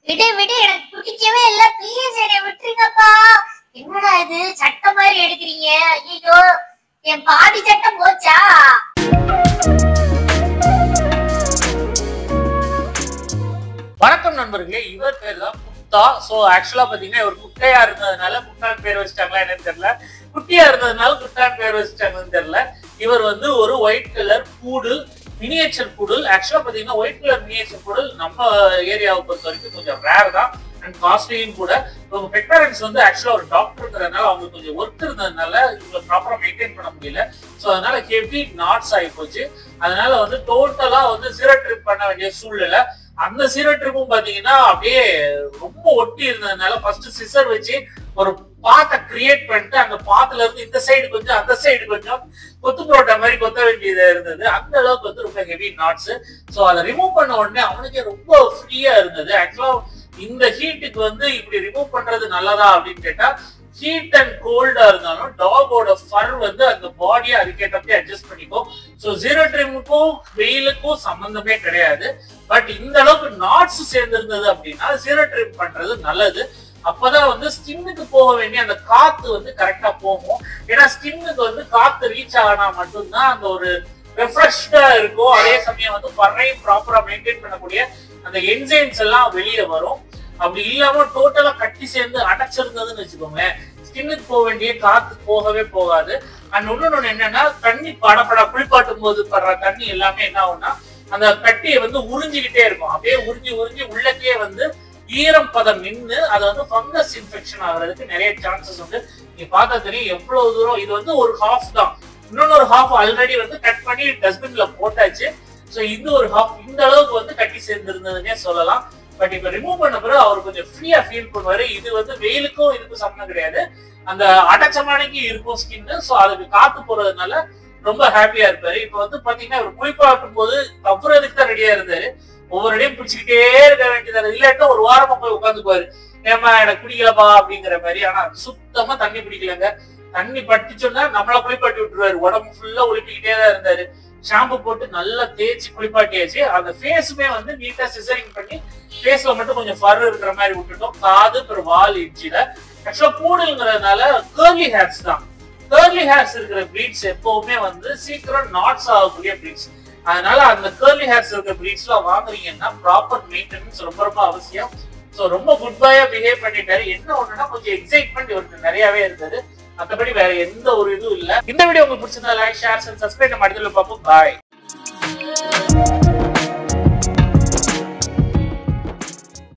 விடு விடு, எனக்கு பிடிக்கவே இல்ல. ப்ளீஸ் என்னை விட்டுருங்கப்பா. என்னடா இது சட்டை மாதிரி எடுக்கிறீங்க? ஐயோ, என் பாதி சட்டை போச்சா? வணக்கம் நண்பர்களே, இவர் பேர் தான் குப்தா. சோ ஆக்சுவலா பாத்தீங்கன்னா இவர் குட்டையா இருந்ததுனால குட்டான் பேர் வச்சுட்டாங்களா என்னன்னு தெரியல, குட்டியா இருந்ததுனால குட்டான் பேர் வச்சுட்டாங்கன்னு தெரியல. இவர் வந்து ஒரு white colour poodle, miniature poodle. ஆக்சுவலா பாத்தீங்கன்னா ஒயிட் கலர் மினியேச்சர் பூடல் நம்ம ஏரியாவை பொறுத்த வரைக்கும் கொஞ்சம் ரேர் தான் அண்ட் காஸ்ட்லியும் கூட. இவங்க பெட் பேரண்ட்ஸ் வந்து ஆக்சுவலா ஒரு டாக்டர்ங்கிறதுனால அவங்க கொஞ்சம் ஒர்க் இருந்ததுனால இவங்களை ப்ராப்பரா மெயின்டைன் பண்ண முடியல. ஸோ அதனால ஹெவி நாட்ஸ் ஆகி போச்சு. அதனால வந்து டோட்டலா வந்து ஜீரோ ட்ரிப் பண்ண வேண்டிய சூழ்நிலை. அந்த ஜீரோ ட்ரிப்பும் பாத்தீங்கன்னா அப்படியே ரொம்ப ஒட்டி இருந்ததுனால ஃபர்ஸ்ட் சிசர் வச்சு ஒரு பாத்தை கிரியேட் பண்ணிட்டு அந்த பாத்துல இருந்து இந்த சைடு கொஞ்சம் அந்த சைடு கொஞ்சம் கொத்து புரோட்டா மாதிரி கொத்த வேண்டியது இருந்தது. அந்த அளவுக்கு வந்து ரொம்ப ஹெவி நாட்ஸ். ஸோ அதை ரிமூவ் பண்ண உடனே அவனுக்கே ரொம்ப ஃப்ரீயா இருந்தது. ஆக்சுவலா இந்த ஹீட்டுக்கு வந்து இப்படி ரிமூவ் பண்றது நல்லதா அப்படின்னு கேட்டா, ஹீட் அண்ட் கோல்டா இருந்தாலும் டாகோட ஃபர் வந்து அந்த பாடியை அதுக்கேற்றப்படி அட்ஜஸ்ட் பண்ணிக்கும். ஸோ ஜீரோ ட்ரிமுக்கும் வெயிலுக்கும் சம்பந்தமே கிடையாது. பட் இந்த அளவுக்கு நாட்ஸ் சேர்ந்திருந்தது அப்படின்னா ஜீரோ ட்ரிம் பண்றது நல்லது. அப்பதான் வந்து ஸ்கின்னுக்கு போக வேண்டிய அந்த காத்து வந்து கரெக்டா போகும். ஏன்னா ஸ்கின்னுக்கு வந்து காத்து ரீச் ஆனா மட்டும்தான் அந்த ஒரு ரெஃப்ரெஷ்டா இருக்கும். அதே சமயம் வந்து ஃபர்ரையும் ப்ராப்பரா மெயின்டைன் பண்ணக்கூடிய அந்த என்சைம்ஸ் எல்லாம் வெளியே வரும். அப்படி இல்லாம டோட்டலா கட்டி சேர்ந்து அடைச்சிருந்ததுன்னு வச்சுக்கோங்களேன், ஸ்கின்னுக்கு போக வேண்டிய காத்து போகவே போகாது. அண்ட் இன்னொன்னு என்னன்னா, தண்ணி படப்பட குளிப்பாட்டும் போது படுற தண்ணி எல்லாமே என்ன ஆகும்னா அந்த கட்டியை வந்து உறிஞ்சிக்கிட்டே இருக்கும். அப்படியே உறிஞ்சி உறிஞ்சி உள்ளக்கே வந்து ஈரம் பதம் நின்று அது வந்து ஃபங்கஸ் இன்ஃபெக்ஷன் ஆகுறதுக்கு நிறைய சான்சஸ் உண்டு. நீங்க பார்த்தா தெரியும் எவ்வளவு தூரம். இது வந்து ஒரு ஹாஃப் தான், இன்னொன்னு ஹாஃப் ஆல்ரெடி வந்து கட் பண்ணி டஸ்ட்பின்ல போட்டாச்சு. ஸோ இது ஒரு ஹாஃப் இந்த அளவுக்கு வந்து கட்டி சேர்ந்திருந்ததுன்னே சொல்லலாம். பட் இப்ப ரிமூவ் பண்ண பிறகு அவர் கொஞ்சம் ஃப்ரீயா ஃபீல் பண்ணுவாரு. இது வந்து வெயிலுக்கும் இதுக்கும் சம்மந்தம் கிடையாது, அந்த அடைச்சமானைக்கு இருக்கும் ஸ்கின். ஸோ அதுக்கு காத்து போறதுனால ரொம்ப ஹாப்பியா இருப்பாரு. இப்ப வந்து பாத்தீங்கன்னா இவர் குளிப்பாட்டும் போது தப்புறதுக்கு தான் ரெடியா இருந்தாரு. ஒவ்வொரு இடையும் பிடிச்சிக்கிட்டே இருக்க வேண்டியது, இல்லாட்டா ஒரு வாரமா போய் உட்காந்துக்குவாரு, ஏமா எனக்கு பிடிக்கலப்பா அப்படிங்கிற மாதிரி. ஆனா சுத்தமா தண்ணி பிடிக்கலங்க. தண்ணி பட்டுச்சோன்னா நம்மள குளிப்பாட்டி விட்டுருவாரு. உடம்பு ஃபுல்லா ஒளிப்பிக்கிட்டே தான் இருந்தாரு. ஷாம்பு போட்டு நல்லா தேய்ச்சி குளிப்பாட்டியாச்சு. அந்த ஃபேஸுமே வந்து நீட்டா சிசரிங் பண்ணி ஃபேஸ்ல மட்டும் கொஞ்சம் ஃபர் இருக்கிற மாதிரி விட்டுட்டோம். காது அப்புறம் வால் இட்சில. ஆக்சுவலா பூடல்ங்கிறதுனால கேர்லி ஹேர்ஸ் தான். கேர்லி ஹேர்ஸ் இருக்கிற பிரீட்ஸ் எப்பவுமே வந்து சீக்கிரம் நாட்ஸ் ஆகக்கூடிய பிரீட்ஸ். அதனால அந்த கேர்லி ஹேர்ஸ் இருக்கிற பிரீட்ஸ் எல்லாம் வாங்குறீங்கன்னா ப்ராப்பர் மெயின்டெனன்ஸ் ரொம்ப ரொம்ப அவசியம். ஸோ ரொம்ப குட் பாயா பிஹேவ் பண்ணிட்டாரு. என்ன ஒண்ணுன்னா கொஞ்சம் எக்ஸைட்மெண்ட் இவருக்கு நிறையவே இருந்தது. மற்றபடி வேற எந்த ஒரு இதுவும் இல்லை. இந்த வீடியோ உங்களுக்கு பிடிச்சிருந்தா லைக், ஷேர் அண்ட் சப்ஸ்கிரைப். நம்ம அடுத்த பார்ப்போம். பாய்.